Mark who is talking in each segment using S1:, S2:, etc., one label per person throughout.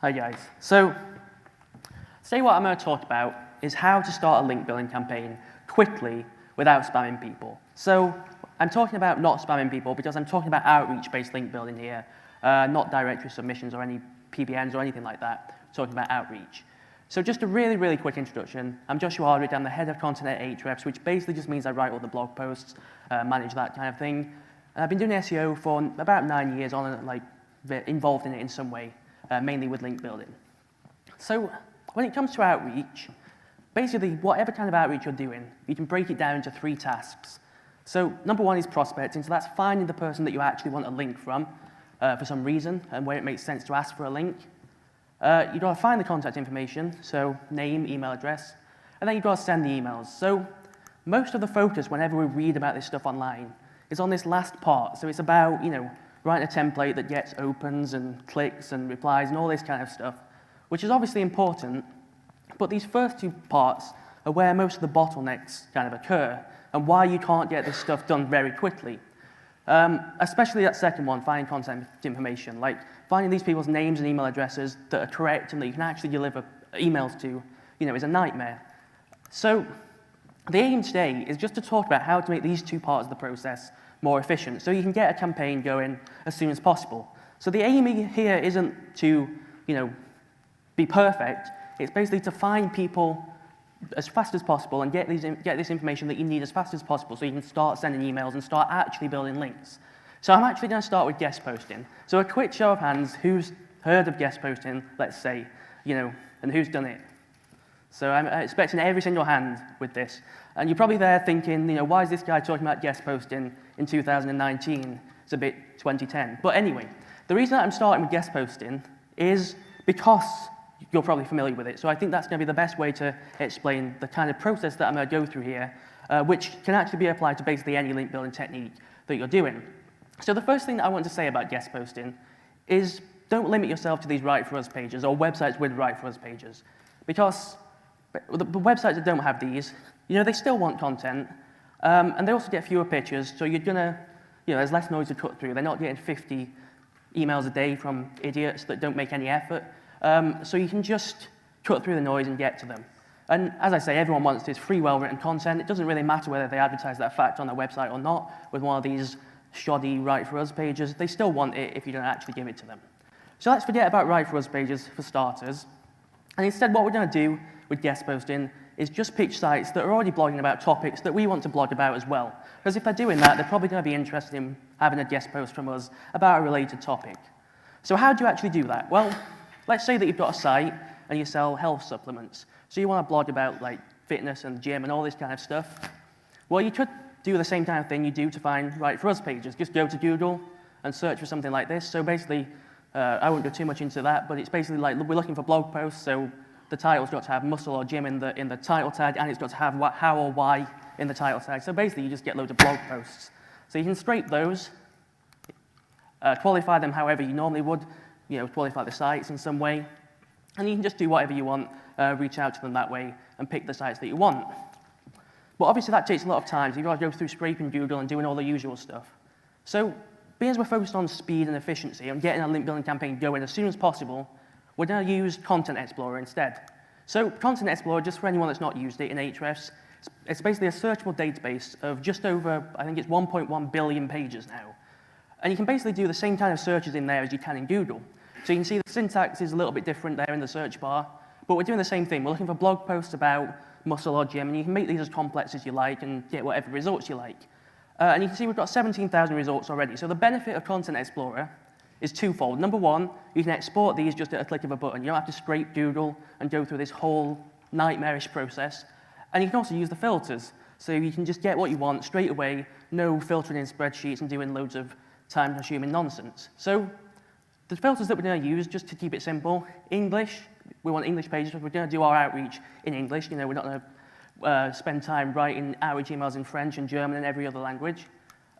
S1: Hi guys. So today what I'm going to talk about is how to start a link building campaign quickly without spamming people. So I'm talking about not spamming people because I'm talking about outreach-based link building here, not directory submissions or any PBNs or anything like that. I'm talking about outreach. So just a really, really quick introduction. I'm Joshua Hardwick. I'm the head of content at Ahrefs, which basically just means I write all the blog posts, manage that kind of thing. And I've been doing SEO for about 9 years on and involved in it in some way, mainly with link building. So when it comes to outreach, basically whatever kind of outreach you're doing, you can break it down into 3 tasks. So number 1 is prospecting, so that's finding the person that you actually want a link from for some reason and where it makes sense to ask for a link. You've got to find the contact information, so name, email address, and then you've got to send the emails. So most of the focus whenever we read about this stuff online is on this last part. So it's about, writing a template that gets opens and clicks and replies and all this kind of stuff, which is obviously important, but these first 2 parts are where most of the bottlenecks kind of occur and why you can't get this stuff done very quickly. Especially that second one, finding contact information, like finding these people's names and email addresses that are correct and that you can actually deliver emails to, is a nightmare. So the aim today is just to talk about how to make these 2 parts of the process more efficient so you can get a campaign going as soon as possible. So the aim here isn't to, be perfect. It's basically to find people as fast as possible and get this information that you need as fast as possible so you can start sending emails and start actually building links. So I'm actually going to start with guest posting. So a quick show of hands, who's heard of guest posting, let's say, and who's done it? So I'm expecting every single hand with this. And you're probably there thinking, why is this guy talking about guest posting in 2019? It's a bit 2010. But anyway, the reason that I'm starting with guest posting is because you're probably familiar with it. So I think that's going to be the best way to explain the kind of process that I'm going to go through here, which can actually be applied to basically any link building technique that you're doing. So the first thing that I want to say about guest posting is don't limit yourself to these Write For Us pages or websites with Write For Us pages, because the websites that don't have these, they still want content, and they also get fewer pictures, so you're going to, there's less noise to cut through. They're not getting 50 emails a day from idiots that don't make any effort. So you can just cut through the noise and get to them. And as I say, everyone wants this free, well-written content. It doesn't really matter whether they advertise that fact on their website or not with one of these shoddy Write For Us pages. They still want it if you don't actually give it to them. So let's forget about Write For Us pages for starters. And instead, what we're going to do with guest posting is just pick sites that are already blogging about topics that we want to blog about as well. Because if they're doing that, they're probably going to be interested in having a guest post from us about a related topic. So how do you actually do that? Well, let's say that you've got a site and you sell health supplements. So you want to blog about fitness and gym and all this kind of stuff. Well, you could do the same kind of thing you do to find Write For Us pages. Just go to Google and search for something like this. So basically, I won't go too much into that, but it's basically like we're looking for blog posts. So the title's got to have muscle or gym in the title tag, and it's got to have how or why in the title tag. So basically, you just get loads of blog posts. So you can scrape those, qualify them however you normally would, qualify the sites in some way, and you can just do whatever you want, reach out to them that way, and pick the sites that you want. But obviously that takes a lot of time, so you've got to go through scraping Google and doing all the usual stuff. So because we're focused on speed and efficiency and getting a link building campaign going as soon as possible, we're going to use Content Explorer instead. So Content Explorer, just for anyone that's not used it in Ahrefs, it's basically a searchable database of just over, I think it's 1.1 billion pages now. And you can basically do the same kind of searches in there as you can in Google. So you can see the syntax is a little bit different there in the search bar, but we're doing the same thing. We're looking for blog posts about muscle or gym, and you can make these as complex as you like and get whatever results you like. And you can see we've got 17,000 results already. So the benefit of Content Explorer is twofold. Number 1, you can export these just at a click of a button. You don't have to scrape Google and go through this whole nightmarish process. And you can also use the filters. So you can just get what you want straight away, no filtering in spreadsheets and doing loads of time-consuming nonsense. So the filters that we're going to use, just to keep it simple, English, we want English pages, we're going to do our outreach in English. We're not going to spend time writing outreach emails in French and German and every other language.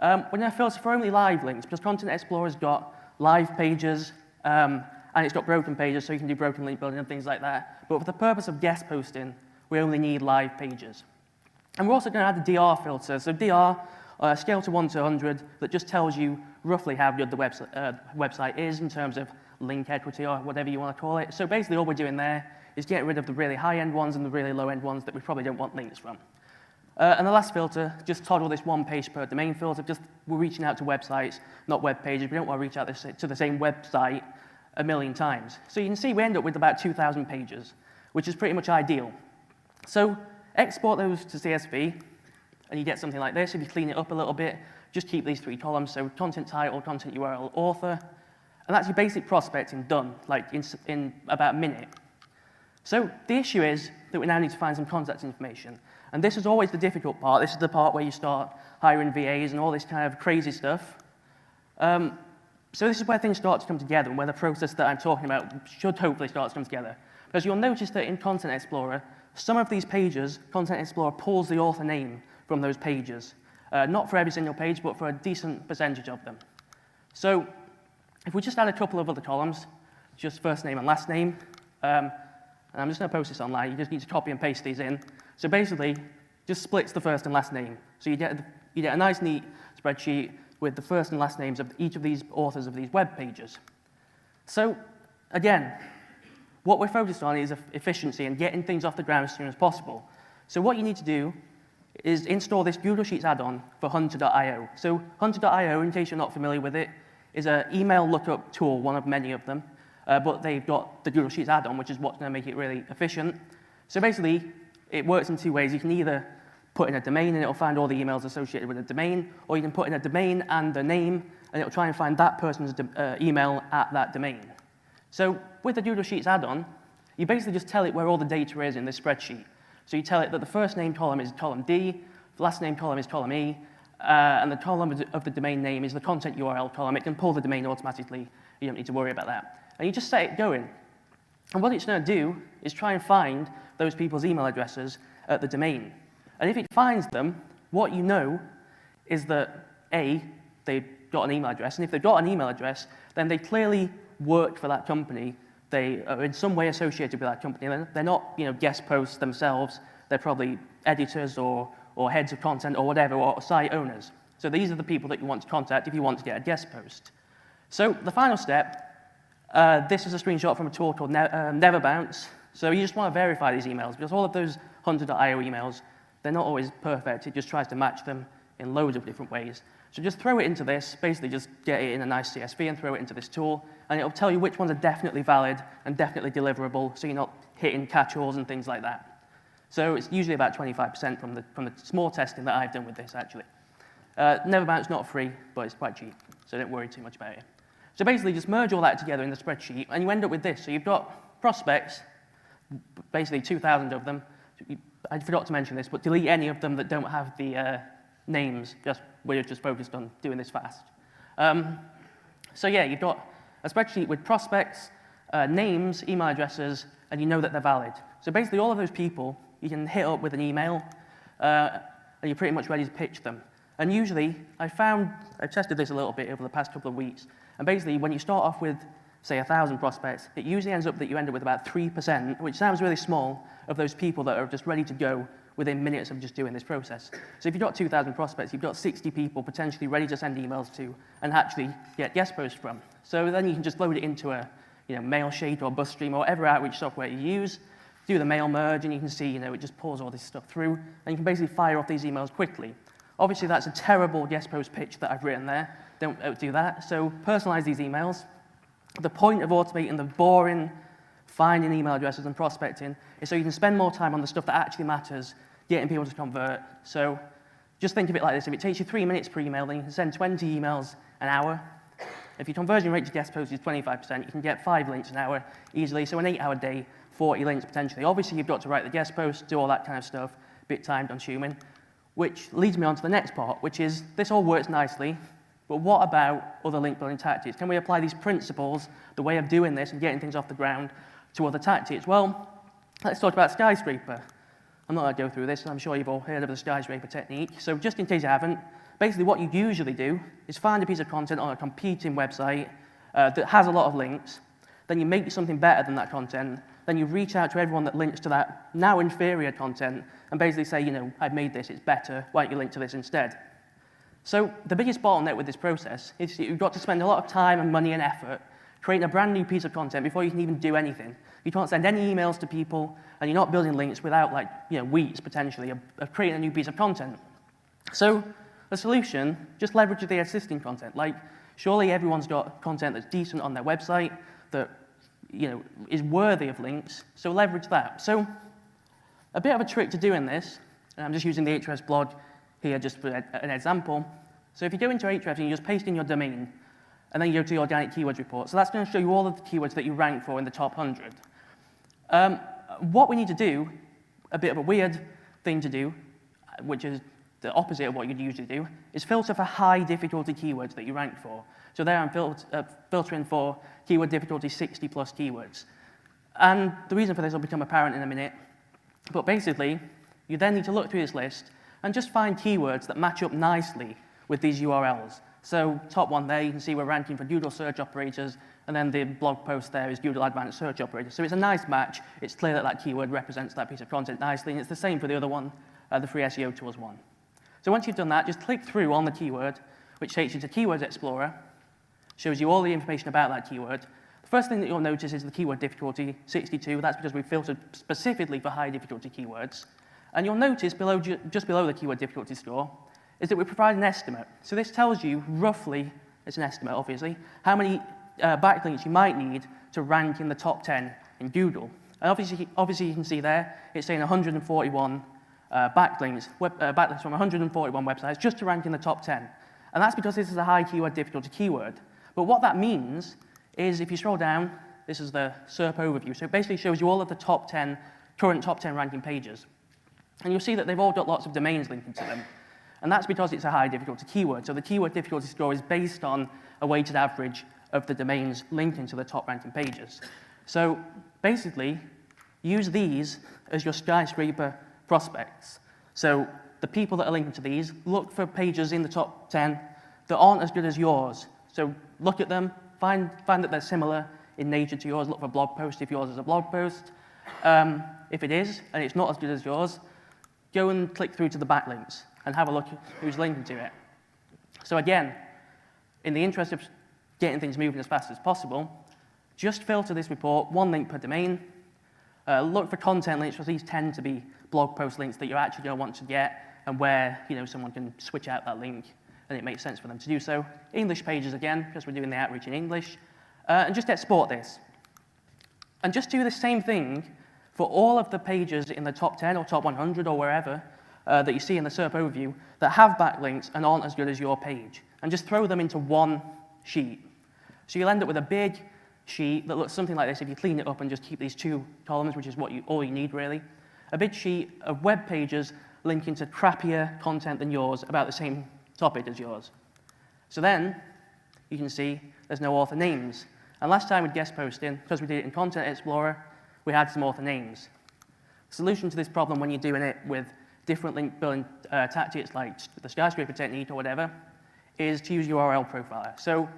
S1: We're going to filter for only live links, because Content Explorer's got live pages, and it's got broken pages, so you can do broken link building and things like that. But for the purpose of guest posting, we only need live pages. And we're also going to add the DR filter. So DR, scale to 1 to 100, that just tells you roughly how good the website is in terms of link equity or whatever you want to call it. So basically all we're doing there is getting rid of the really high-end ones and the really low-end ones that we probably don't want links from. And the last filter, just toggle this one page per domain filter. We're reaching out to websites, not web pages. We don't want to reach out to the same website a million times. So you can see we end up with about 2,000 pages, which is pretty much ideal. So export those to CSV, and you get something like this. If you clean it up a little bit, just keep these 3 columns, so content title, content URL, author, and that's your basic prospecting done, like in about a minute. So the issue is that we now need to find some contact information, and this is always the difficult part. This is the part where you start hiring VAs and all this kind of crazy stuff. So this is where things start to come together, and where the process that I'm talking about should hopefully start to come together. Because you'll notice that in Content Explorer, some of these pages, Content Explorer pulls the author name from those pages. Not for every single page, but for a decent percentage of them. So if we just add a couple of other columns, just first name and last name, and I'm just going to post this online. You just need to copy and paste these in. So basically, just splits the first and last name. So you get a nice, neat spreadsheet with the first and last names of each of these authors of these web pages. So again, what we're focused on is efficiency and getting things off the ground as soon as possible. So what you need to do is install this Google Sheets add-on for Hunter.io. So Hunter.io, in case you're not familiar with it, is an email lookup tool, one of many of them, but they've got the Google Sheets add-on, which is what's going to make it really efficient. So basically, it works in 2 ways. You can either put in a domain and it'll find all the emails associated with the domain, or you can put in a domain and the name, and it'll try and find that person's email at that domain. So with the Google Sheets add-on, you basically just tell it where all the data is in this spreadsheet. So you tell it that the first name column is column D, the last name column is column E, and the column of the domain name is the content URL column. It can pull the domain automatically. You don't need to worry about that. And you just set it going. And what it's going to do is try and find those people's email addresses at the domain. And if it finds them, what you know is that, A, they've got an email address, and if they've got an email address, then they clearly worked for that company. They are in some way associated with that company. They're not, guest posts themselves. They're probably editors or heads of content or whatever, or site owners. So these are the people that you want to contact if you want to get a guest post. So the final step, this is a screenshot from a tool called Neverbounce. So you just want to verify these emails, because all of those Hunter.io emails, they're not always perfect. It just tries to match them in loads of different ways. So just throw it into this, basically just get it in a nice CSV and throw it into this tool, and it'll tell you which ones are definitely valid and definitely deliverable, so you're not hitting catch-alls and things like that. So it's usually about 25% from the small testing that I've done with this, actually. Neverbounce not free, but it's quite cheap, so don't worry too much about it. So basically just merge all that together in the spreadsheet, and you end up with this. So you've got prospects, basically 2,000 of them. I forgot to mention this, but delete any of them that don't have the names. We're just focused on doing this fast. So yeah, you've got a spreadsheet with prospects, names, email addresses, and you know that they're valid. So basically all of those people, you can hit up with an email, and you're pretty much ready to pitch them. And usually, I've tested this a little bit over the past couple of weeks, and basically when you start off with, say, 1,000 prospects, it usually ends up that you end up with about 3%, which sounds really small, of those people that are just ready to go within minutes of just doing this process. So if you've got 2,000 prospects, you've got 60 people potentially ready to send emails to and actually get guest posts from. So then you can just load it into a Mailshake or BuzzStream or whatever outreach software you use, do the mail merge, and you can see it just pulls all this stuff through, and you can basically fire off these emails quickly. Obviously, that's a terrible guest post pitch that I've written there. Don't do that. So personalize these emails. The point of automating the boring finding email addresses and prospecting is so you can spend more time on the stuff that actually matters, getting people to convert. So just think of it like this. If it takes you 3 minutes per email, then you can send 20 emails an hour. If your conversion rate to guest posts is 25%, you can get 5 links an hour easily. So an 8-hour day, 40 links potentially. Obviously, you've got to write the guest post, do all that kind of stuff, bit time consuming, which leads me on to the next part, which is this all works nicely, but what about other link building tactics? Can we apply these principles, the way of doing this and getting things off the ground, to other tactics? Well, let's talk about skyscraper. I'm not going to go through this, and I'm sure you've all heard of the skyscraper technique. So just in case you haven't, basically what you usually do is find a piece of content on a competing website that has a lot of links, then you make something better than that content, then you reach out to everyone that links to that now inferior content and basically say, I've made this, it's better, why don't you link to this instead? So the biggest bottleneck with this process is that you've got to spend a lot of time and money and effort creating a brand new piece of content before you can even do anything. You can't send any emails to people, and you're not building links without weeks, potentially, of creating a new piece of content. So the solution, just leverage the existing content. Surely everyone's got content that's decent on their website, that is worthy of links, so leverage that. So a bit of a trick to doing this, and I'm just using the Ahrefs blog here just for an example. So if you go into Ahrefs and you just paste in your domain, and then you go to the organic keywords report, so that's going to show you all of the keywords that you rank for in the top 100. What we need to do, a bit of a weird thing to do, which is the opposite of what you'd usually do, is filter for high difficulty keywords that you rank for. So there I'm filtering for keyword difficulty 60 plus keywords. And the reason for this will become apparent in a minute, but basically, you then need to look through this list and just find keywords that match up nicely with these URLs. So top one there, you can see we're ranking for Google search operators, and then the blog post there is Google Advanced Search Operators. So it's a nice match. It's clear that that keyword represents that piece of content nicely, and it's the same for the other one, the free SEO tools one. So once you've done that, just click through on the keyword, which takes you to Keywords Explorer, shows you all the information about that keyword. The first thing that you'll notice is the keyword difficulty, 62. That's because we filtered specifically for high difficulty keywords. And you'll notice just below the keyword difficulty score is that we provide an estimate. So this tells you roughly, it's an estimate obviously, how many backlinks you might need to rank in the top 10 in Google. And obviously you can see there, it's saying 141 backlinks from 141 websites just to rank in the top 10. And that's because this is a high keyword difficulty keyword. But what that means is if you scroll down, this is the SERP overview. So it basically shows you all of the current top 10 ranking pages. And you'll see that they've all got lots of domains linking to them. And that's because it's a high difficulty keyword. So the keyword difficulty score is based on a weighted average of the domains linking to the top ranking pages. So basically, use these as your skyscraper prospects. So the people that are linking to these, look for pages in the top 10 that aren't as good as yours. So look at them, find that they're similar in nature to yours. Look for blog posts if yours is a blog post. If it is, and it's not as good as yours, go and click through to the backlinks and have a look at who's linking to it. So again, in the interest of getting things moving as fast as possible, just filter this report, one link per domain. Look for content links, because these tend to be blog post links that you're actually going to want to get, and where someone can switch out that link, and it makes sense for them to do so. English pages again, because we're doing the outreach in English. And just export this. And just do the same thing for all of the pages in the top 10 or top 100 or wherever that you see in the SERP overview that have backlinks and aren't as good as your page. And just throw them into one sheet. So you'll end up with a big sheet that looks something like this if you clean it up and just keep these two columns, which is all you need really. A big sheet of web pages linking to crappier content than yours about the same topic as yours. So then you can see there's no author names. And last time with guest posting, because we did it in Content Explorer, we had some author names. The solution to this problem when you're doing it with different link building tactics like the skyscraper technique or whatever is to use URL profiler. So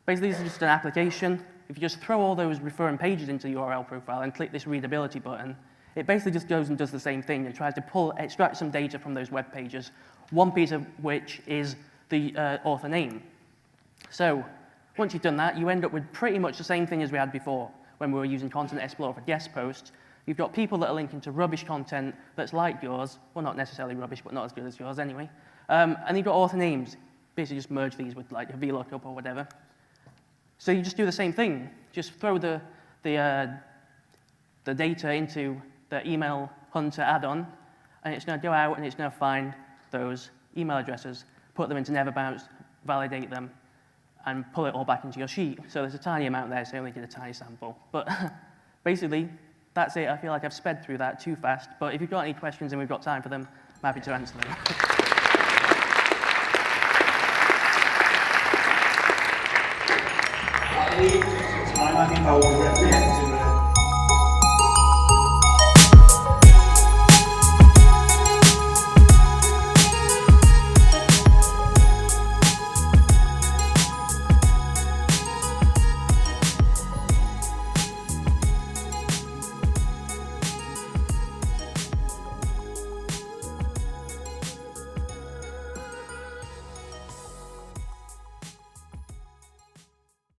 S1: basically this is just an application. If you just throw all those referring pages into the URL profile and click this readability button, it basically just goes and does the same thing and tries to extract some data from those web pages, one piece of which is the author name. So once you've done that, you end up with pretty much the same thing as we had before when we were using Content Explorer for guest posts. You've got people that are linking to rubbish content that's like yours, well, not necessarily rubbish, but not as good as yours anyway. And you've got author names. Basically just merge these with like a VLOOKUP or whatever. So you just do the same thing. Just throw the data into the email hunter add-on, and it's going to go out and it's going to find those email addresses, put them into Neverbounce, validate them, and pull it all back into your sheet. So there's a tiny amount there, so you only get a tiny sample. But basically, that's it. I feel like I've sped through that too fast. But if you've got any questions and we've got time for them, I'm happy to answer them.
S2: I think I will represent